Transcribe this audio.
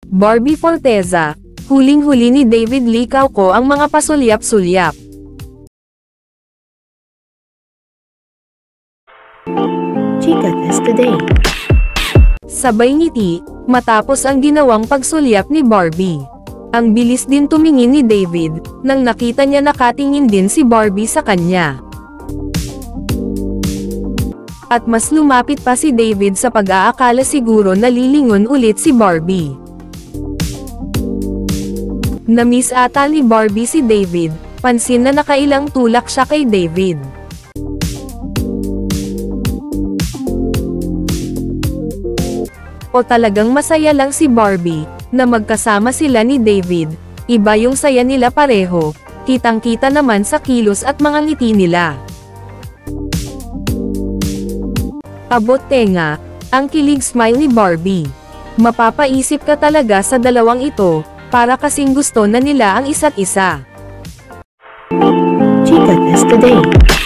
Barbie Forteza, huling-huli ni David Licao ko ang mga pasulyap-sulyap. Chika Test Today. Sabay ngiti, matapos ang ginawang pagsulyap ni Barbie. Ang bilis din tumingin ni David, nang nakita niya nakatingin din si Barbie sa kanya. At mas lumapit pa si David sa pag-aakala siguro nalilingon ulit si Barbie. Na-miss ata ni Barbie si David, pansin na nakailang tulak siya kay David. O talagang masaya lang si Barbie, na magkasama sila ni David, iba yung saya nila pareho, kitang-kita naman sa kilos at mga ngiti nila. Abot tenga, ang kilig smile ni Barbie. Mapapaisip ka talaga sa dalawang ito, para kasing gusto na nila ang isa't isa. Chika Test Today.